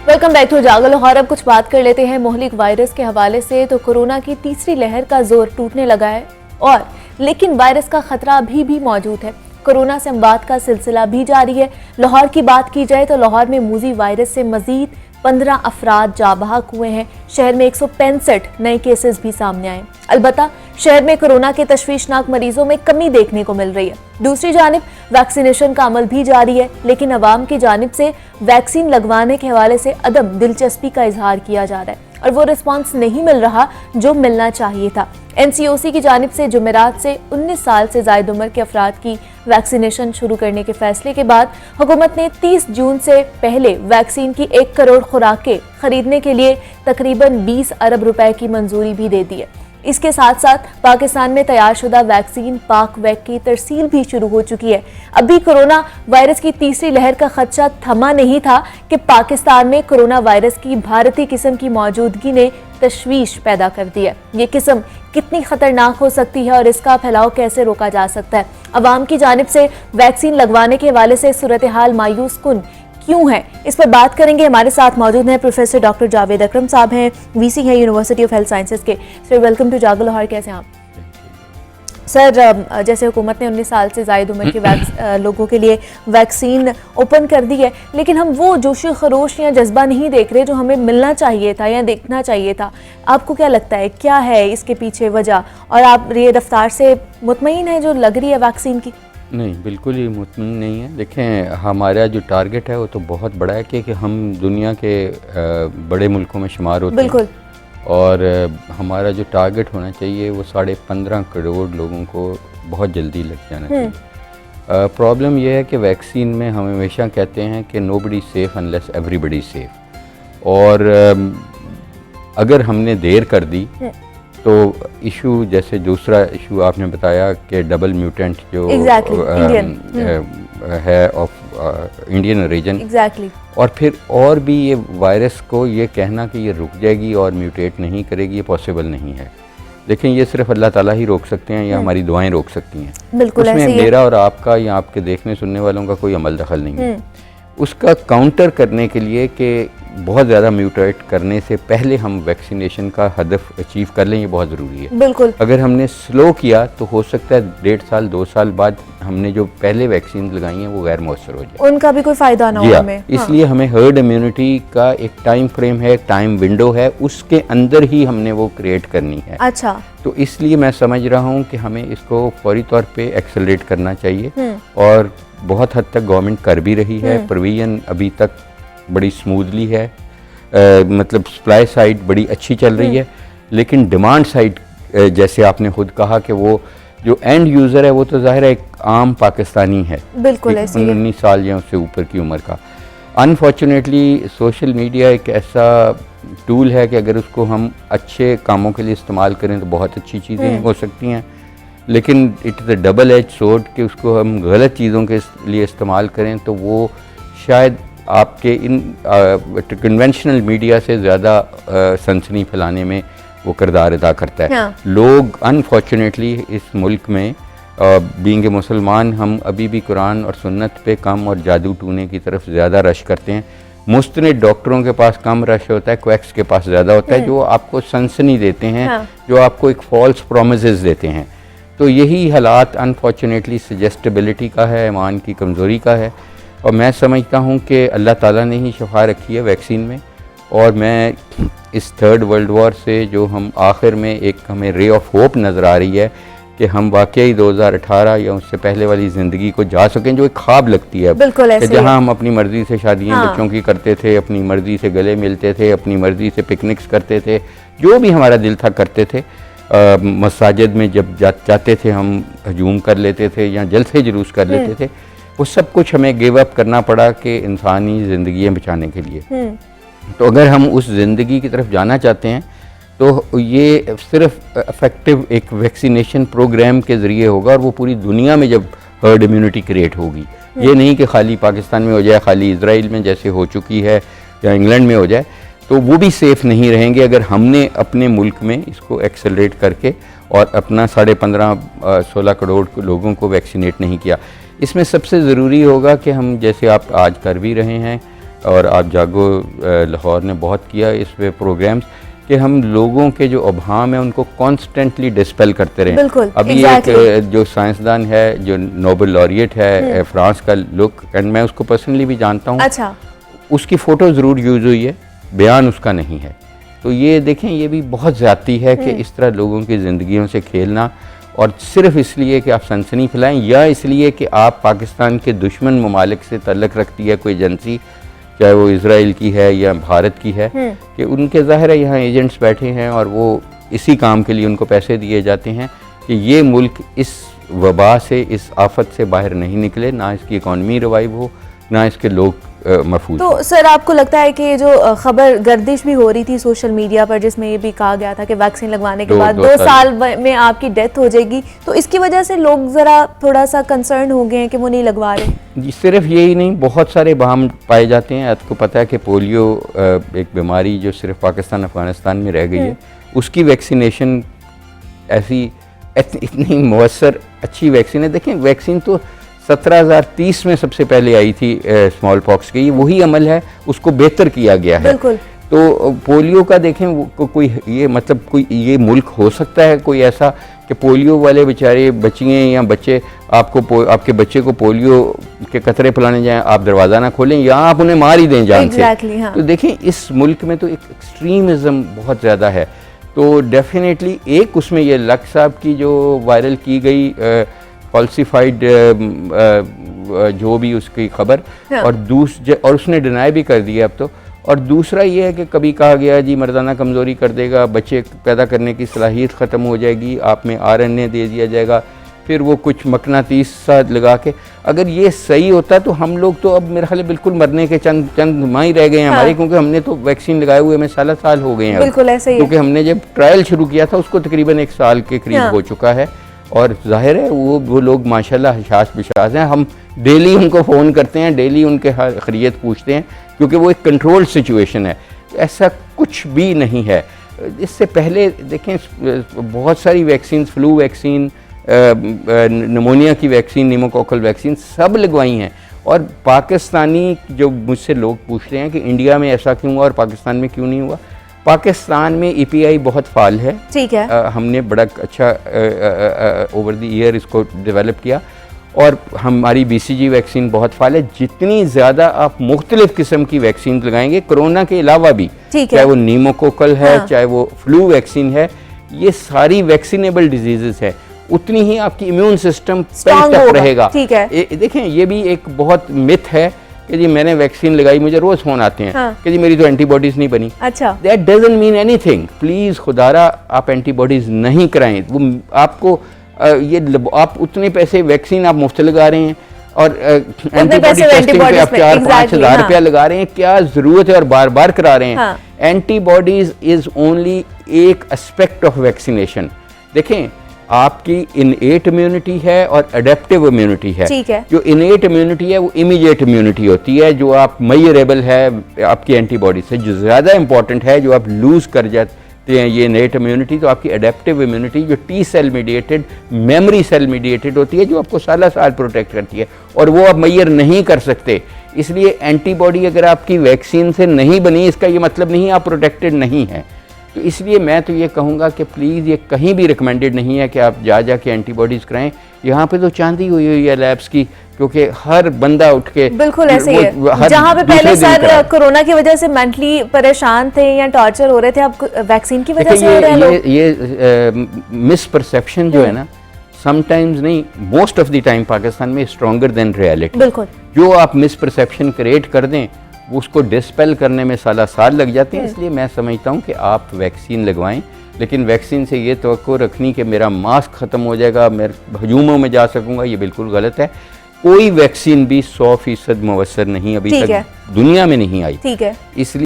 Welcome back to उजागर लाहौर। अब कुछ बात कर लेते हैं मोहलिक वायरस के हवाले से। तो कोरोना की तीसरी लहर का जोर टूटने लगा है और लेकिन वायरस का खतरा अभी भी मौजूद है। कोरोना से अमवात का सिलसिला भी जारी है। लाहौर की बात की जाए तो लाहौर में मूजी वायरस से मजीद 15 अफराद जाबाहक हुए हैं। शहर में 165 नए केसेस भी सामने आए। अलबत्ता शहर में कोरोना के तशवीशनाक मरीजों में कमी देखने को मिल रही है। दूसरी जानिब वैक्सीनेशन का अमल भी जारी है, लेकिन अवाम की जानिब से वैक्सीन लगवाने के हवाले से अदम दिलचस्पी का इजहार किया जा रहा है और वो रिस्पांस नहीं मिल रहा जो मिलना चाहिए था। NCOC की जानिब से जुमेरात से 19 साल से ज़ायद उम्र के अफराद की वैक्सीनेशन शुरू करने के फैसले के बाद हुकूमत ने 30 जून से पहले वैक्सीन की 1 करोड़ खुराकें खरीदने के लिए तकरीबन 20 अरब रुपए की मंजूरी भी दे दी है। इसके साथ साथ पाकिस्तान में तैयारशुदा वैक्सीन पाक-वैक की तरसील भी शुरू हो चुकी है। अभी कोरोना वायरस की तीसरी लहर का खदशा थमा नहीं था कि पाकिस्तान में कोरोना वायरस की भारतीय किस्म की मौजूदगी ने तशवीश पैदा कर दी है। ये किस्म कितनी खतरनाक हो सकती है और इसका फैलाव कैसे रोका जा सकता है। अवाम की जानिब से वैक्सीन लगवाने के हवाले से सूरत हाल मायूस कुन क्यों है, इस पर बात करेंगे। हमारे साथ मौजूद हैं प्रोफेसर डॉक्टर जावेद अकरम साहब हैं, VC हैं यूनिवर्सिटी ऑफ हेल्थ साइंसेज के। सर वेलकम टू उजागर लाहौर। कैसे हैं आप? सर जैसे हुकूमत ने 19 साल से ज़ायद उम्र के लोगों के लिए वैक्सीन ओपन कर दी है, लेकिन हम वो जोश खरोश या जज्बा नहीं देख रहे जो हमें मिलना चाहिए था या देखना चाहिए था। आपको क्या लगता है क्या है इसके पीछे वजह, और आप ये रफ्तार से मुतमईन है जो लग रही है वैक्सीन की? नहीं, बिल्कुल ही मुतमईन नहीं है। देखें, हमारा जो टारगेट है वो तो बहुत बड़ा है कि हम दुनिया के बड़े मुल्कों में शुमार होते हैं और हमारा जो टारगेट होना चाहिए वो 15.5 करोड़ लोगों को बहुत जल्दी लग जाना चाहिए। प्रॉब्लम यह है कि वैक्सीन में हम हमेशा कहते हैं कि nobody safe unless everybody safe, और अगर हमने देर कर दी तो इशू, जैसे दूसरा इशू आपने बताया कि डबल म्यूटेंट जो है ऑफ इंडियन रीजन, और फिर और भी ये वायरस को ये कहना कि ये रुक जाएगी और म्यूटेट नहीं करेगी, ये पॉसिबल नहीं है। लेकिन ये सिर्फ अल्लाह ताला ही रोक सकते हैं या हमारी दुआएं रोक सकती हैं। बिल्कुल, उसमें मेरा और आपका या आपके देखने सुनने वालों का कोई अमल दखल नहीं है। उसका काउंटर करने के लिए कि बहुत ज़्यादा म्यूटेट करने से पहले हम वैक्सीनेशन का हदफ अचीव कर लें, ये बहुत ज़रूरी है। बिल्कुल। अगर हमने स्लो किया तो हो सकता है 1.5 साल 2 साल बाद हमने जो पहले वैक्सीन लगाई हैं वो गैर मौसर हो जाए, उनका भी कोई फ़ायदा ना हो हमें। इसलिए हमें हर्ड इम्यूनिटी का एक टाइम फ्रेम है, एक टाइम विंडो है, उसके अंदर ही हमने वो क्रिएट करनी है। अच्छा, तो इसलिए मैं समझ रहा हूँ कि हमें इसको फौरी तौर पे एक्सेलरेट करना चाहिए और बहुत हद तक गवर्नमेंट कर भी रही है। प्रोविजन अभी तक बड़ी स्मूथली है, मतलब सप्लाई साइड बड़ी अच्छी चल रही है, लेकिन डिमांड साइड जैसे आपने खुद कहा कि वो जो एंड यूज़र है वो तो ज़ाहिर है एक आम पाकिस्तानी है, बिल्कुल 19 साल या उससे ऊपर की उम्र का। अनफॉर्चुनेटली सोशल मीडिया एक ऐसा टूल है कि अगर उसको हम अच्छे कामों के लिए इस्तेमाल करें तो बहुत अच्छी चीज़ें हो सकती हैं, लेकिन it is a double as sword कि उसको हम गलत चीज़ों के लिए इस्तेमाल करें तो वो शायद आपके इन कन्वेंशनल मीडिया से ज़्यादा सनसनी फैलाने में वो किरदार अदा करता है। लोग अनफॉर्चुनेटली इस मुल्क में बीइंग ए मुसलमान हम अभी भी कुरान और सुन्नत पे कम और जादू टूने की तरफ ज़्यादा रश करते हैं। मुस्तनिद डॉक्टरों के पास कम रश होता है, क्वैक्स के पास ज़्यादा होता है, जो आपको सनसनी देते हैं, जो आपको एक फॉल्स प्रोमिसेस देते हैं। तो यही हालात अनफॉर्चुनेटली सजेस्टेबिलिटी का है, ईमान की कमज़ोरी का है, और मैं समझता हूँ कि अल्लाह ताला ने ही शफा रखी है वैक्सीन में। और मैं इस थर्ड वर्ल्ड वॉर से जो हम आखिर में एक हमें रे ऑफ होप नज़र आ रही है कि हम वाकई 2018 या उससे पहले वाली ज़िंदगी को जा सकें, जो एक ख्वाब लगती है कि जहाँ हम अपनी मर्ज़ी से शादियाँ बच्चों की करते थे, अपनी मर्ज़ी से गले मिलते थे, अपनी मर्ज़ी से पिकनिक्स करते थे, जो भी हमारा दिल था करते थे। मसाजिद में जब जाते थे हम हजूम कर लेते थे या जलसे जुलूस कर लेते थे। वो सब कुछ हमें गिव अप करना पड़ा कि इंसानी ज़िंदगियाँ बचाने के लिए। तो अगर हम उस ज़िंदगी की तरफ जाना चाहते हैं तो ये सिर्फ इफेक्टिव एक वैक्सीनेशन प्रोग्राम के ज़रिए होगा, और वो पूरी दुनिया में जब हर्ड इम्यूनिटी क्रिएट होगी। ये नहीं कि खाली पाकिस्तान में हो जाए, खाली इजराइल में जैसे हो चुकी है या इंग्लैंड में हो जाए, तो वो भी सेफ़ नहीं रहेंगे अगर हमने अपने मुल्क में इसको एक्सेलरेट करके और अपना 15.5-16 करोड़ लोगों को वैक्सीनेट नहीं किया। इसमें सबसे ज़रूरी होगा कि हम, जैसे आप आज कर भी रहे हैं, और आप जागो लाहौर ने बहुत किया इस पे प्रोग्राम्स कि हम लोगों के जो अभाम है उनको कॉन्स्टेंटली डिस्पेल करते रहें। बिल्कुल, अभी एक जो साइंसदान है जो नोबेल लॉरिएट है फ्रांस का, लुक, एंड मैं उसको पर्सनली भी जानता हूँ। अच्छा। उसकी फ़ोटो ज़रूर यूज़ हुई है, बयान उसका नहीं है। तो ये देखें, ये भी बहुत ज़्यादती है कि इस तरह लोगों की ज़िंदगियों से खेलना, और सिर्फ इसलिए कि आप सनसनी फैलाएं या इसलिए कि आप पाकिस्तान के दुश्मन ममालिक से तल्लुक़ रखती है कोई एजेंसी, चाहे वो इज़राइल की है या भारत की है, कि उनके ज़ाहिर है यहाँ एजेंट्स बैठे हैं और वो इसी काम के लिए उनको पैसे दिए जाते हैं कि ये मुल्क इस वबा से, इस आफत से बाहर नहीं निकले, ना इसकी इकॉनमी रिवाइव हो, ना इसके लोग महफूज। तो सर आपको लगता है कि ये जो खबर गर्दिश भी हो रही थी सोशल मीडिया पर जिसमें ये भी कहा गया था कि वैक्सीन लगवाने के बाद 2 साल में आपकी डेथ हो जाएगी, तो इसकी वजह से लोग ज़रा थोड़ा सा कंसर्न हो गए हैं कि वो नहीं लगवा रहे? सिर्फ यही नहीं, बहुत सारे बहाम पाए जाते हैं। आपको पता है कि पोलियो एक बीमारी जो सिर्फ पाकिस्तान अफगानिस्तान में रह गई है, उसकी वैक्सीनेशन ऐसी इतनी मौसर अच्छी वैक्सीन है। देखें, वैक्सीन तो 17,030 में सबसे पहले आई थी स्मॉल पॉक्स की, वही अमल है, उसको बेहतर किया गया है। बिल्कुल। तो पोलियो का देखें, कोई ये मतलब कोई ये मुल्क हो सकता है कोई ऐसा कि पोलियो वाले बेचारे बच्चियाँ या बच्चे आपके बच्चे को पोलियो के कतरे पिलाने जाएं, आप दरवाज़ा ना खोलें या आप उन्हें मार ही दें जान से। हाँ। तो देखें, इस मुल्क में तो एक एक्सट्रीमिज़म बहुत ज़्यादा है। तो डेफिनेटली एक उसमें ये लक साहब की जो वायरल की गई फॉल्सिफाइड जो भी उसकी खबर, हाँ। और उसने डिनाई भी कर दिया अब तो। और दूसरा ये है कि कभी कहा गया जी मर्दाना कमज़ोरी कर देगा, बच्चे पैदा करने की सलाहियत ख़त्म हो जाएगी, आप में RNA दे दिया जाएगा, फिर वो कुछ मकनातीस सा लगा के। अगर ये सही होता तो हम लोग तो अब मेरे ख्याल बिल्कुल मरने के चंद माह ही रह गए हैं हमारे, क्योंकि हमने तो वैक्सीन लगाए हुए हमें साल हो गए हैं। बिल्कुल ऐसे ही है। क्योंकि हमने जब ट्रायल शुरू किया था उसको तकरीबन 1 साल के करीब हो चुका है, और जाहिर है वो लोग माशाल्लाह हशाश बिशास हैं। हम डेली उनको फ़ोन करते हैं, डेली उनके खैरियत पूछते हैं, क्योंकि वो एक कंट्रोल्ड सिचुएशन है। ऐसा कुछ भी नहीं है। इससे पहले देखें, बहुत सारी वैक्सीन, फ्लू वैक्सीन, निमोनिया की वैक्सीन, निमोकोकल वैक्सीन सब लगवाई हैं। और पाकिस्तानी जो मुझसे लोग पूछते हैं कि इंडिया में ऐसा क्यों हुआ और पाकिस्तान में क्यों नहीं हुआ, पाकिस्तान में EPI बहुत फाल है। ठीक है। हमने बड़ा अच्छा ओवर द ईयर इसको डेवलप किया, और हमारी BCG वैक्सीन बहुत फाल है। जितनी ज़्यादा आप मुख्तलिफ किस्म की वैक्सीन लगाएंगे कोरोना के अलावा भी, चाहे वो नीमोकोकल है, चाहे वो फ्लू वैक्सीन है, ये सारी वैक्सीनेबल डिजीज़ है, उतनी ही आपकी इम्यून सिस्टम पेंट अप रहेगा। ठीक है। देखें, ये भी एक बहुत मिथ है कि जी मैंने वैक्सीन लगाई, मुझे रोज़ फ़ोन आते हैं कि जी मेरी तो एंटीबॉडीज़ नहीं बनी। अच्छा। That doesn't mean anything. Please खुदारा आप एंटीबॉडीज़ नहीं कराएं। वो आपको आप उतने पैसे वैक्सीन आप मुफ्त लगा रहे हैं, और एंटीबॉडी टेस्टिंग पे आप 4-5 हज़ार रुपया लगा रहे हैं, क्या ज़रूरत है, और बार बार करा रहे हैं। एंटीबॉडीज़ इज़ ओनली एक एस्पेक्ट ऑफ वैक्सीनेशन। देखें, आपकी इनएट इम्यूनिटी है और अडेप्टिव इम्यूनिटी है। ठीक है। जो इनएट इम्यूनिटी है वो इमीडिएट इम्यूनिटी होती है, जो आप मेजरेबल है आपकी एंटीबॉडी से। जो ज़्यादा इंपॉर्टेंट है, जो आप लूज़ कर जाते हैं ये इनएट इम्यूनिटी, तो आपकी अडेप्टिव इम्यूनिटी जो T cell mediated, memory cell mediated होती है, जो आपको साल प्रोटेक्ट करती है, और वो आप मेजर नहीं कर सकते। इसलिए एंटीबॉडी अगर आपकी वैक्सीन से नहीं बनी, इसका ये मतलब नहीं आप प्रोटेक्टेड नहीं है। तो इसलिए मैं तो ये कहूँगा कि प्लीज़, ये कहीं भी रिकमेंडेड नहीं है कि आप जाके एंटीबॉडीज़ कराएं। यहाँ पे तो चांदी हुई है लैब्स की, क्योंकि हर बंदा उठ के बिल्कुल ऐसे ही है। जहाँ पे पहले सर कोरोना की वजह से मेंटली परेशान थे या टॉर्चर हो रहे थे, अब वैक्सीन की वजह से हो रहे हैं लोग। ये मिसपरसेप्शन जो है ना, समटाइम्स नहीं, most of the time Pakistan में स्ट्रॉन्गर देन रियलिटी। बिल्कुल। जो आप मिसपरसेप्शन क्रिएट कर दें, उसको डिस्पेल करने में साल लग जाते हैं। इसलिए मैं समझता हूँ कि आप वैक्सीन लगवाएं, लेकिन वैक्सीन से ये तवक्को रखनी कि मेरा मास्क ख़त्म हो जाएगा, मैं हजूमों में जा सकूँगा, ये बिल्कुल गलत है। कोई वैक्सीन भी 100% मुवस्सर नहीं अभी तक दुनिया में नहीं आई। ठीक है। इसलिए